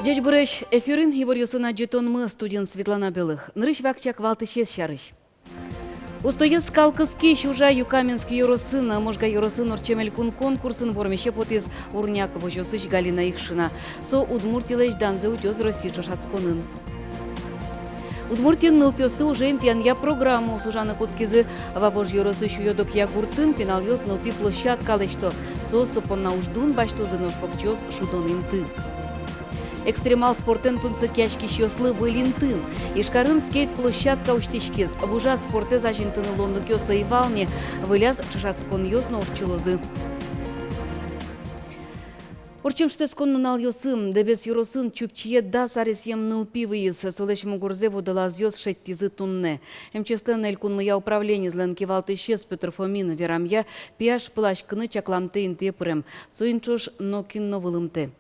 Дядь Буреш, эфирин его рюсына жетон мы, студент Светлана Белых. Нрыш вакчак валтышес шарыш. Устоец скалкыски шужа Юкаменский юросына, можга юросын орчемелькун конкурсын вормеше потез урняк вожосыч Галина Ившина. Со удмуртилеш данзе утёз Россия шацконын. Удмуртин нылпёсты уже интянья программу сужаны куцкизы вавож юросыч уёдок ягуртын пенал ёз нылпи площадка лешто. Со сопонна уждун баштозы нож покчёз шудон инты. Экстремал спортен тунцы кячки щёслы вылинтын. Ишкарын скейт-площадка уштичкиз. Вужа спорте зажинтыны лондык ёса и валне. Выляз чышацкон ёсно орчылозы. Орчимштескон нунал ёсым. Дебес юросын чупчие да саресем нылпи выйыз. Солеш мугурзе водолаз ёс шеттизы тунне. Мчестен элькун мыя управление злен кивалты щес Петр Фомин верамья пиаш плащкыны чакламты инте прем. Суинчош нокинно вылымте.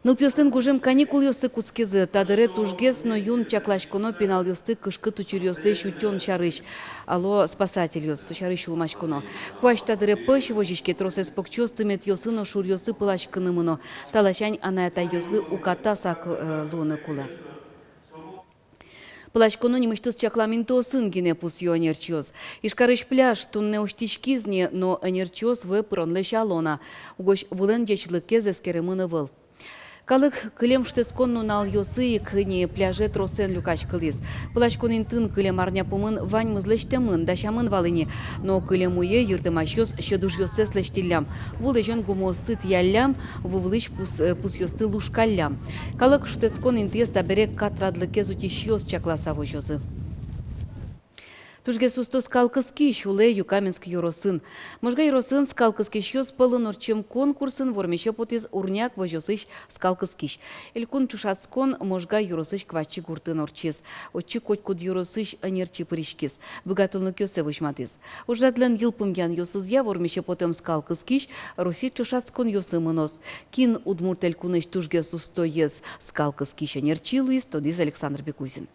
Нылпёстын гужем каникул ёсы куцкизы, тадыре тужгес, но юн чаклашконо пенал ёсты кышкы тучир ёсты шутён шарыш. Алло, спасатель ёс, шарыш улмашконо. Куаш тадыре пыш вожишке тросес покчёстымет ёсыно шур ёсы пылашкынымыно. Талашань анаята ёслы уката сак луны кулы. Пылашконо немыштыз чакламинто сын гине пус ё анерчёз. Ишкарыш пляж тунне уштишкизне, но анерчёз в пронле шалона. Угош вылен дечлыке зескеремыны выл. Калык кылем штескон нунал ёсы кыне пляже тросен люкач кылис. Пылашконин тын кылем арня пумын вань мызлештемын, дашамын валыни. Но кылем уе йыртымаш ёс щедуж ёсе слештиллям. Вулежен гумостыт яллям, вувлыш пус ёсты лушкаллям. Калык штескон интес табере катрадлыке зутиш ёс чакласа вожозы. Тужге сусто скалкыски шуле Юкаменский юросын. Можга юросын скалкыски щёс пылын орчем конкурсын вормеше потез урняк вожосыш скалкыскиш. Элькун чушацкон можга юросыш квачи гуртын орчез. Очи котькуд юросыш анерчи пыришкиз. Богатылнык ёсе вышматыз. Ужатлен йылпымян ёсызя вормеше потем скалкыскиш Руси чушацкон ёсы мынос. Кин удмурт элькуныш тужге сусто ез скалкыскиш анерчи Луис, тодиз Александр Бекузин.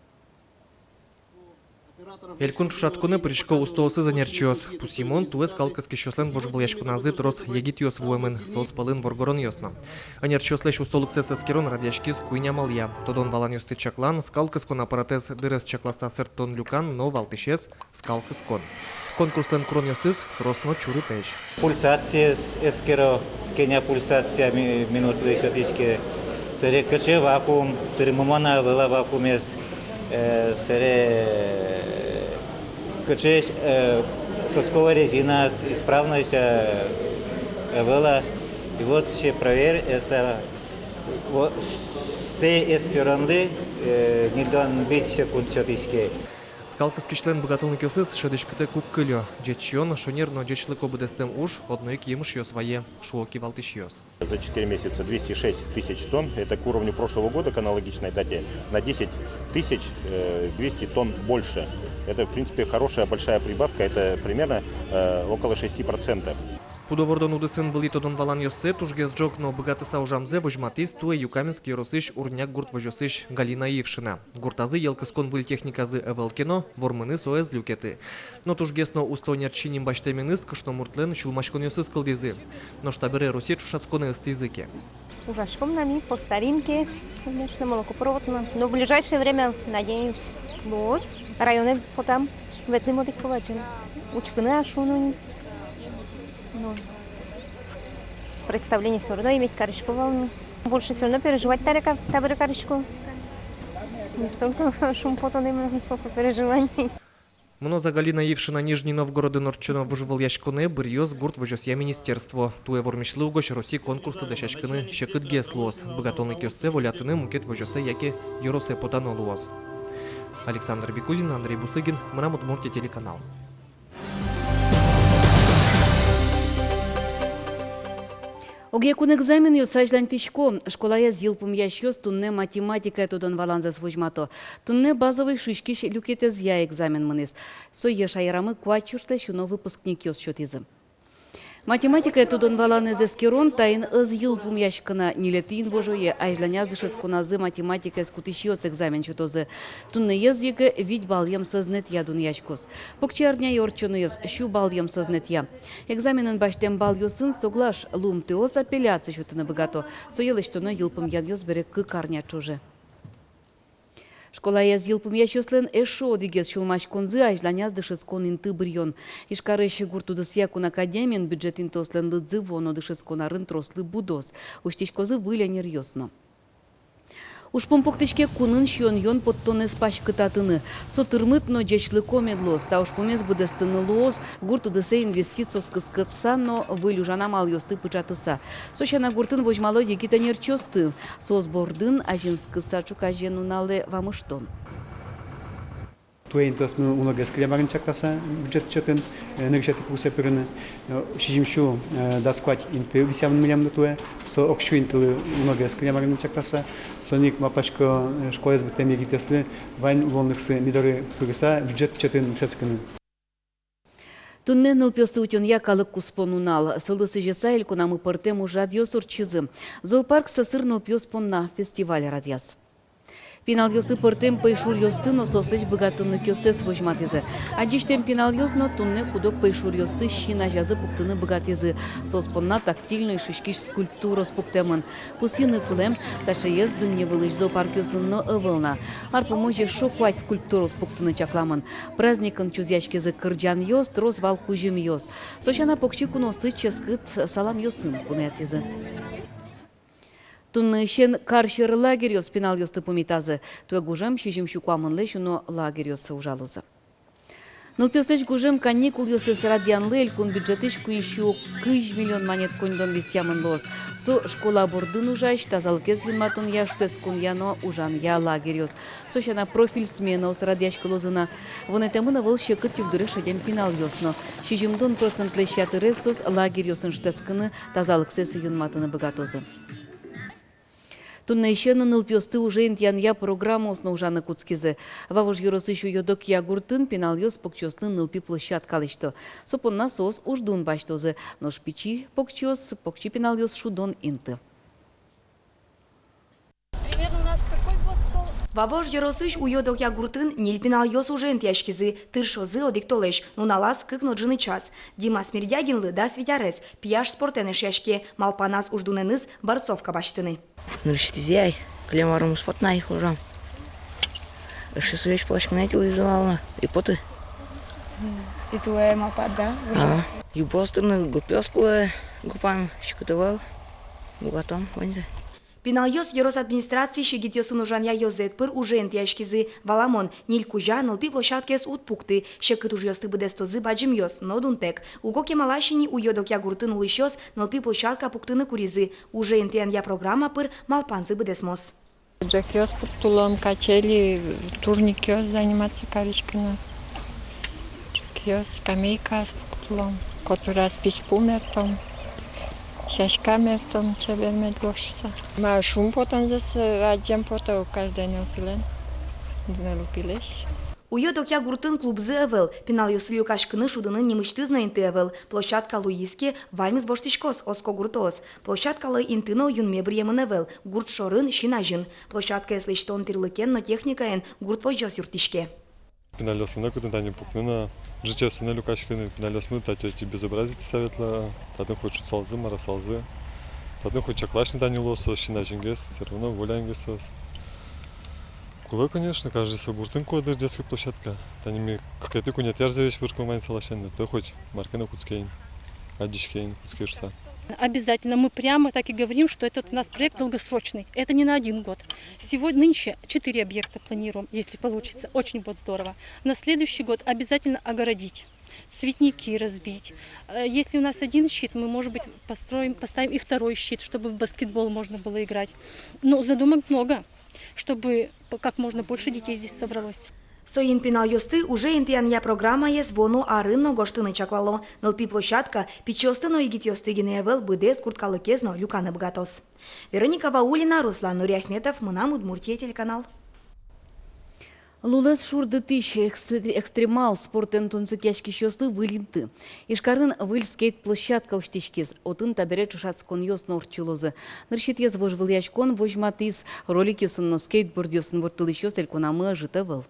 Элькун чушацконы пришко устосы занерчиос. Пусимон туэс калкаски щослен божбыляшкуназы трос егит ёс вуэмен, сос пылын воргорон ёсно. Анерчиослеш устолык сескерон радяшкиз куйня малья. Тодон валан ёсты чаклан, скалкаскон аппаратез дырес чакласа сыртон люкан, но валтышес скалкаскон. Конкурслен крон ёсыз росно чуры пэч. Пульсация эскеро, кеня пульсация минут выходички. Сере каче вакуум, термомана вела вакуумес. Сере каче сосковая резина исправность была. И вот все проверь, это вот все эскеронды не должен быть секунд все-таки. Скалкаски член богатылнык ёсыз шедышкыте кук кылё. Джетчион шонерно джечлык обыдестем уж, одной кимыш ёс вае, шуоки валтыш ёс. За 4 месяца 206 тысяч тонн, это к уровню прошлого года, к аналогичной дате, на 10 тысяч 200 тонн больше. Это, в принципе, хорошая большая прибавка, это примерно около 6%. Пудовордон удысын вылитодон валан ёссе, тужге сджок, но богатыса ужамзе вожматыз туэ Юкаменский юросыш урняк гурт вожосыш Галина Ившина. Гуртазы елкаскон был техниказы эвелкино, вормыны соэз люкеты. Но тужгесно устойнерчиним баштеминыз, кышно муртлен шулмашкон ёсыз кылдезы. Но штабере Руси чушацконы ыстызыки. Ужашком нами по старинке, конечно, молокопровод, но в ближайшее время, надеюсь, лос, районы потом в этом модиковачем. Учканы ашуну. Ну, представление все равно иметь корочку волны. Больше все равно переживать тарика, табры корочку. Не столько шум потом, именно сколько переживаний. Мноза Галина Ившина Нижний Новгород норчено выживал яшконе, бырьёз гурт вожосья министерство. Туе вормишлы угош Руси конкурсы дешашкыны шекыт геслуос. Богатылнык ёссе волятыны мукет вожосе яки юросе потанолуос. Александр Бекузин, Андрей Бусыгин, Мрамут Удмуртия телеканал. Огекун экзамен ёсажлань тишко. Школая зилпум ящёс тунне математика тодон валанзас вожмато. Тунне базовый шишкиш люкетез я экзамен мынес. Со ешайрамы квачурста шуно выпускник ёс шотизм. Математика тудон валаны зескерон тайын ыз-йыл пумяшкына нилетин вожое айжланяздышыз коназы математика скутышиос экзамен чутозы. Тунны езеге вид бальем сознет ядун яшкос. Покчарня yorчоныз шу бальем сознет я. Экзаменын баштем бальосын соглаш лум теос апелляция чутыны богато. Соелы что на йылпым ядьос бере кыкарня чуже. Школа яз йылпым яшослен эшо дигез шулмаш конзы айжланяздышыз кон инты бирьон. Ишкарышы гуртудыс якун академиен бюджетин тослен лыдзы воно дышыз конарын трослы будос. Уштишкозы выленер йосно. Уж помпоктышке кунын шьон подтоны спаш кытатыны. Сотырмыт но джечлы комедлос, та уж помес будестыны лоос, гуртудысе инвестицос кыскытса, но вылюжана мал йосты пычатыса. Сощана гуртын вожмало егита нерчосты. Сос бордын ажинскыса чукажену нале вамыштон. Туэйнтос мы много скребарен чакласа бюджет чотын ныржаты курсы пырыны. Шижимшу дасквать инты висявн милям на туэ. Со окшу инты много скребарен чакласа. Соник мапашко школы с бытами гитеслы вайн лонныксы мидоры пырыса бюджет чотын ческаны. Тунне нылпёсты утен якалык куспонунал. Солысы жеса элькунамы пыртем ужадьос урчизы. Зоопарк сасыр нылпёс понна фестиваль радьяс. Пинал йосты пыртем пайшур йосты, но сослыч богатунны кёсес вожматызы. Аджиштем пинал йос, но тунне кудок пайшур йосты щина жазы пуктыны богатызы. Соспонна тактильный шишкиш скульптура спуктемын. Пусины кулем, тача ез дунне вылыш зоопарк йосынно ывылна. Арпоможе шоквать скульптуру спуктыны чакламын. Праздникын чузячкезы кырджан йос, трос вал кужим йос. Сочана покчи куносты ческыт салам йосын кунетизы. Тунны шен каршер лагерь йос пинал йосты помитазы. Туэ гужем шижим щукуамын лещу, но лагерь йосы ужалузы. Нылпёстыч гужем каникул йосы срадьянлы элькун бюджетыш куищу 1 миллион монет коньдон висямын лос. Со школа бордын ужащ, тазалкез юнматун яштес кун яно ужан я лагерь йос. Сощана профиль смена ос радяшкы лозына. Вон этемына выл щекыт югдыры шедем пинал йосно. Шижимдон процент лещаты рессос лагерь йосын штескыны тазалксесы юнматыны богатозы. Тунна еще на нылпёсты уже интьянья программу основжаны куцкизы. Вавож юросышу йодок ягуртын пинал йос покчосты нылпи площад калышто. Сопонна сос уждун баштозы, но шпичи покчос, покчи пинал йос шудон инты. Примерно у нас какой год стол? Вавож йоросыш уйодок ягуртын нильпинал йос уже интьяшкизы, тыршозы одиктолеш, но налаз кыкно джины час. Дима Смирдягин лыда светярес, пияш спортенеш яшке, малпанас уждуненыз борцовка баштыны. Ныршитизяй, клемарым спотнай хожам. Шесуеш плашка натилизовала и поты. И твоя мапа, да? Юбостырны гупёскуэ гупам щекотовал, гугатом, ваньзе. Пинал йос йорос администрации щегит йосын ужанья йозет пыр уже интьяшкизы, валамон, ниль кужа нылпи площадкес утпукты, щекыт уж йосты быдестозы баджим йос, но дунтек. Угоке малащини уйодок ягуртын улыщос, нылпи площадка пуктыны куризы, уже интьянья программа пыр малпанзы быдесмос. Джекиос пуктулом, качели, турникиос заниматься кавичками. Джекиос, скамейка с пуктулом, который раз пись пумертом. Шашками в том чеберме длошса. Ма шум потом здесь один потом каждый не упилен. Не лупилеш. Уйодок ягуртын клубзы эвел, пинал йосы люкашкыны шудынын немыштызно инты эвел. Площадка луиски вальмис боштишкос оско гуртос. Площадка лы интыно юнме бриемын эвел, гурт шорын шинажын. Площадка эслештон тирлыкен, но техникаен гурт вожжос юртишке. Пинал йосына кудын пукнына. Жиче сыны люкашкины пиналесмы татёти безобразит советла, татын хочет салзы, мара салзы, татын хочет чаклашни тани лосо, щина жингес, все равно волянгесос. Кулы, конечно, каждый свой буртын кодыр детская площадка. Таними какая-то кунят ярзевич выркомань салашенный, то хоть маркина куцкейн, адишкейн, куцкейшса. Обязательно мы прямо так и говорим, что этот у нас проект долгосрочный. Это не на 1 год. Сегодня, нынче 4 объекта планируем, если получится. Очень будет здорово. На следующий год обязательно огородить, цветники разбить. Если у нас 1 щит, мы, может быть, поставим и 2 щит, чтобы в баскетбол можно было играть. Но задумок много, чтобы как можно больше детей здесь собралось. Соин пинал йосты уже интьянья программа ес вону арынно гоштыны чаклало. Нылпи площадка пичостыно игит йостыгине эвел быдес курткалыкезно люканы бгатос. Вероника Ваулина, Руслан Нуриахметов, Мынам Удмуртия телеканал. Лулес шурды тыщ экстремал спортен тунсык яшкищёслы вылинты. Ишкарын выль скейт-площадка уштишкиз. Отын табере чушацкон ёсно орчулозы. Нырщит ез вожвыл яшкон вожматыз ролик ёсынно скейтборд ёсын вортылыш ёсель конамы жыты выл.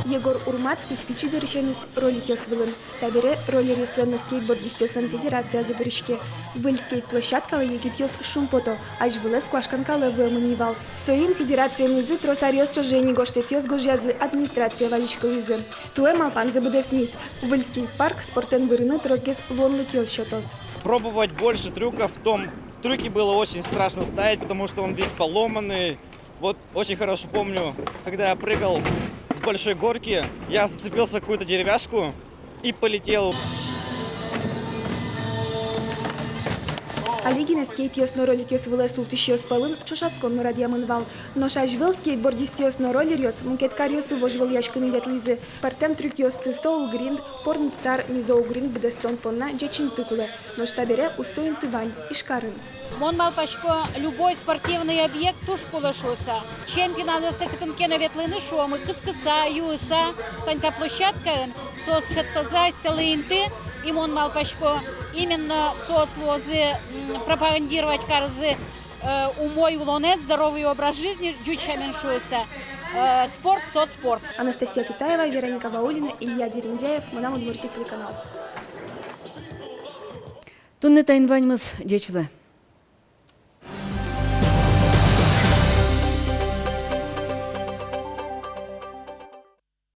Егор Урмацких пичи дырщенис ролик ёсвылын. Табере роллер ёсленно скейтбордистёсын федерация забырышке. Выль скейт-площадкалы егит ёс шумпото, аж вылез квашканкалы выманивал. Соин федерация низы тросарёс чожени гоштет ёс гожязы администрация валичкалызы. Туэ малпанзы буде смис. Выль скейт-парк спортен вырыны тросгес лонлык ёс счётос. Пробовать больше трюков в том. Трюки было очень страшно ставить, потому что он весь поломанный. Вот очень хорошо помню, когда я прыгал с большой горки, я зацепился за какую-то деревяшку и полетел. Алигине скейт ёсно ролик ёс вылез ултыш ёс палын чушацкон мурад ямынвал. Но шажвыл скейтбордист ёсно роллер ёс мункеткар ёсы вожвыл яшкыны ветлизы. Партем трюк ёс тысоу гринд, порнстар низоу гринд бедестон понна джечин тыкуле. Но штабере устоин тывань, ишкарын. Мон малпашко любой спортивный объект тушку лошоса. Чемпионат стакатынкена ветлыны шомы, кыскыса, юса, танька площадка, сос шаттаза, селынты. И мон малпашко именно сос лозы пропагандировать карзы умой улоне, здоровый образ жизни, дючамен шуса. Спорт, соцспорт. Анастасия Тутаева, Вероника Ваулина, Илья Дерендяев, Манам Удмуртия телеканал. Тунны тайнваньмыз дечлы.